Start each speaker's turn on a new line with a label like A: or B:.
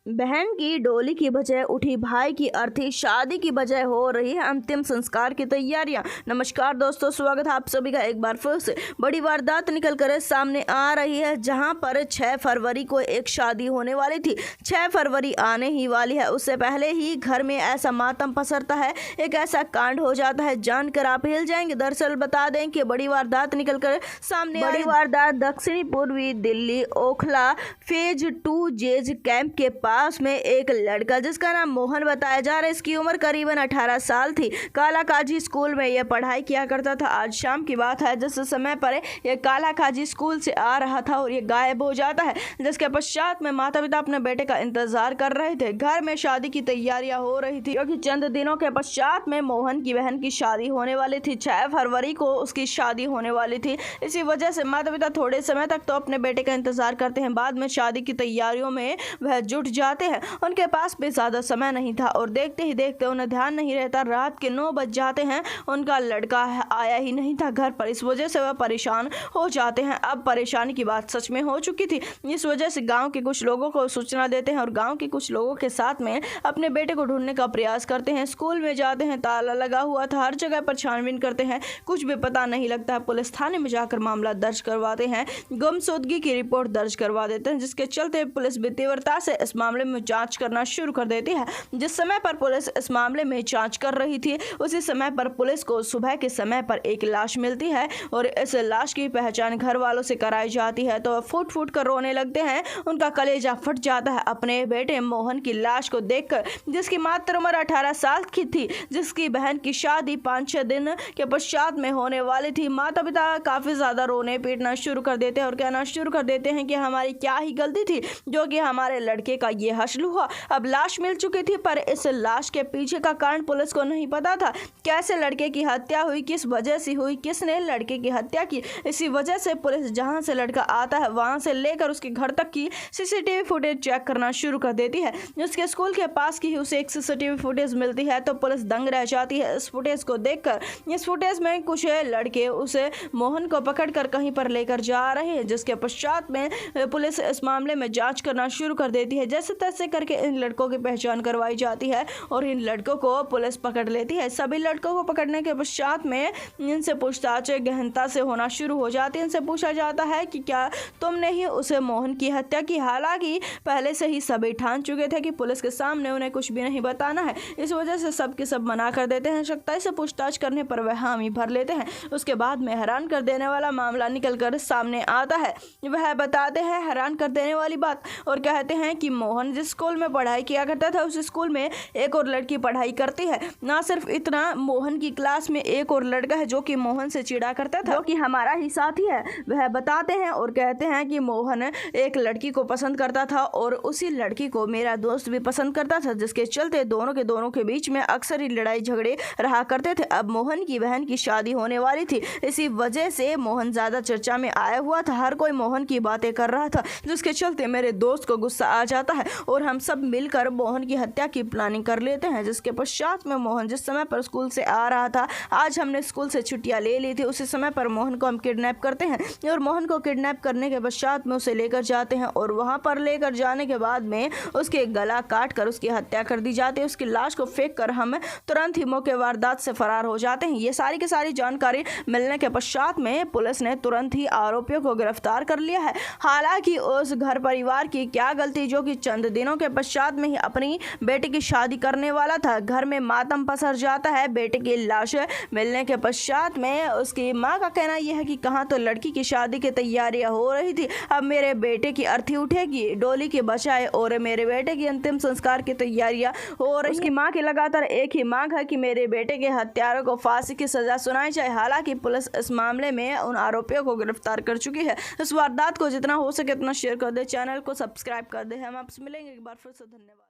A: बहन की डोली की बजाय उठी भाई की अर्थी, शादी की बजाय हो रही है अंतिम संस्कार की तैयारियां। नमस्कार दोस्तों, स्वागत है आप सभी का एक बार फिर से। बड़ी वारदात निकल कर सामने आ रही है, जहां पर 6 फरवरी को एक शादी होने वाली थी। 6 फरवरी आने ही वाली है, उससे पहले ही घर में ऐसा मातम पसरता है, एक ऐसा कांड हो जाता है, जानकर आप हिल जाएंगे। दरअसल बता दें कि बड़ी वारदात निकल कर सामने बड़ी वारदात दक्षिणी पूर्वी दिल्ली ओखला फेज 2 जेज कैंप के पास में एक लड़का जिसका नाम मोहन बताया जा रहा है, इसकी उम्र करीबन 18 साल थी, कालाकाजी स्कूल में यह पढ़ाई किया करता था। आज शाम की बात है, जिस समय पर यह कालाकाजी स्कूल से आ रहा था और ये गायब हो जाता है, जिसके पश्चात में माता पिता अपने बेटे का इंतजार कर रहे थे। घर में शादी की तैयारियां हो रही थी, क्योंकि चंद दिनों के पश्चात में मोहन की बहन की शादी होने वाली थी। 6 फरवरी को उसकी शादी होने वाली थी। इसी वजह से माता पिता थोड़े समय तक तो अपने बेटे का इंतजार करते हैं, बाद में शादी की तैयारियों में वह जुट जाते हैं। उनके पास भी ज्यादा समय नहीं था और देखते ही देखते उन्हें ध्यान नहीं रहता, रात के 9 बज जाते हैं, उनका लड़का आया ही नहीं था घर पर। इस वजह से वह परेशान हो जाते हैं। अब परेशानी की बात सच में हो चुकी थी। इस वजह से गांव के कुछ लोगों को सूचना देते हैं और गांव के कुछ लोगों के साथ में अपने बेटे को ढूंढने का प्रयास करते हैं। स्कूल में जाते हैं, ताला लगा हुआ था, हर जगह पर छानबीन करते हैं, कुछ भी पता नहीं लगता है। पुलिस थाने में जाकर मामला दर्ज करवाते हैं, गुमशुदगी की रिपोर्ट दर्ज करवा देते हैं, जिसके चलते पुलिस भी तीव्रता से इस मामले में जांच करना शुरू कर देती है। जिस समय पर पुलिस इस मामले में जांच कर रही थी, उसी समय पर पुलिस को सुबह के समय पर एक लाश मिलती है और इस लाश की पहचान घर वालों से कराई जाती है, तो फूट फूट कर रोने लगते हैं। उनका कलेजा फट जाता है अपने बेटे मोहन की लाश को देखकर, जिसकी मात्र उम्र 18 साल की थी, जिसकी बहन की शादी 5-6 दिन के पश्चात में होने वाली थी। माता पिता काफी ज्यादा रोने पीटना शुरू कर देते हैं और कहना शुरू कर देते हैं कि हमारी क्या ही गलती थी जो कि हमारे लड़के का ये हश्र हुआ। अब लाश मिल चुकी थी, पर इस लाश के पीछे का कारण पुलिस को नहीं पता था। कैसे लड़के की हत्या हुई, किस वजह से हुई, किसने लड़के की हत्या की। इसी वजह से पुलिस जहां से लड़का आता है वहां से लेकर उसके घर तक की सीसीटीवी फुटेज चेक करना शुरू कर देती है। उसके स्कूल के पास की ही उसे एक सीसीटीवी फुटेज मिलती है, तो पुलिस दंग रह जाती है इस फुटेज को देखकर। इस फुटेज में कुछ लड़के उसे मोहन को पकड़कर कहीं पर लेकर जा रहे हैं, जिसके पश्चात में पुलिस इस मामले में जांच करना शुरू कर देती है। जैसे तैसे करके इन लड़कों की पहचान करवाई जाती है और इन लड़कों को पुलिस पकड़ लेती है। सभी लड़कों को पकड़ने के पश्चात में इनसे पूछताछ गहनता से होना शुरू हो जाती है। इनसे पूछा जाता है कि क्या तुमने ही उसे मोहन की हत्या की। हालांकि पहले से ही सभी ठान चुके थे कि पुलिस के सामने उन्हें कुछ भी नहीं बताना है, इस वजह से सब के सब मना कर देते हैं। सख्ताई से पूछताछ करने पर वह हामी भर लेते हैं। उसके बाद में हैरान कर देने वाला मामला निकल कर सामने आता है। वह बताते हैं हैरान कर देने वाली बात और कहते हैं कि मोहन जिस स्कूल में पढ़ाई किया करता था, उस स्कूल में एक और लड़की पढ़ाई करती है। ना सिर्फ इतना, मोहन की क्लास में एक और लड़का है जो कि मोहन से चिढ़ा करता था, जो कि हमारा ही साथी है। वह बताते हैं और कहते हैं कि मोहन एक लड़की को पसंद करता था और उसी लड़की को मेरा दोस्त भी पसंद करता था, जिसके चलते दोनों के बीच में अक्सर ही लड़ाई झगड़े रहा करते थे। अब मोहन की बहन की शादी होने वाली थी, इसी वजह से मोहन ज्यादा चर्चा में आया हुआ था। हर कोई मोहन की बातें कर रहा था, जिसके चलते मेरे दोस्त को गुस्सा आ जाता है और हम सब मिलकर मोहन की हत्या की प्लानिंग कर लेते हैं। जिसके पश्चात में मोहन जिस समय पर स्कूल से आ रहा था, आज हमने स्कूल से छुट्टियां ले ली थी, उसी समय पर मोहन को हम किडनैप करते हैं और मोहन को किडनैप करने के पश्चात में उसे लेकर जाते हैं और वहां पर लेकर जाने के बाद में उसके गला काट कर उसकी हत्या कर दी जाती है। उसकी लाश को फेंक कर हम तुरंत ही मौके वारदात से फरार हो जाते हैं। ये सारी की सारी जानकारी मिलने के पश्चात में पुलिस ने तुरंत ही आरोपियों को गिरफ्तार कर लिया है। हालांकि उस घर परिवार की क्या गलती जो कि चंद दिनों के पश्चात में ही अपनी बेटे की शादी करने वाला था। घर में मातम पसर जाता है। बेटे की लाश मिलने के पश्चात में उसकी मां का कहना यह है कि कहां तो लड़की की शादी की तैयारियां हो रही थी, अब मेरे बेटे की अर्थी उठेगी डोली के बचाए और मेरे बेटे की अंतिम संस्कार की तैयारियां हो रही। उसकी मां की लगातार एक ही मांग है कि मेरे बेटे के हत्यारों को फांसी की सजा सुनाई जाए। हालांकि पुलिस इस मामले में उन आरोपियों को गिरफ्तार कर चुकी है। इस वारदात को जितना हो सके उतना शेयर कर दे, चैनल को सब्सक्राइब कर दे। हम आपसे मिलेंगे एक बार फिर से। धन्यवाद।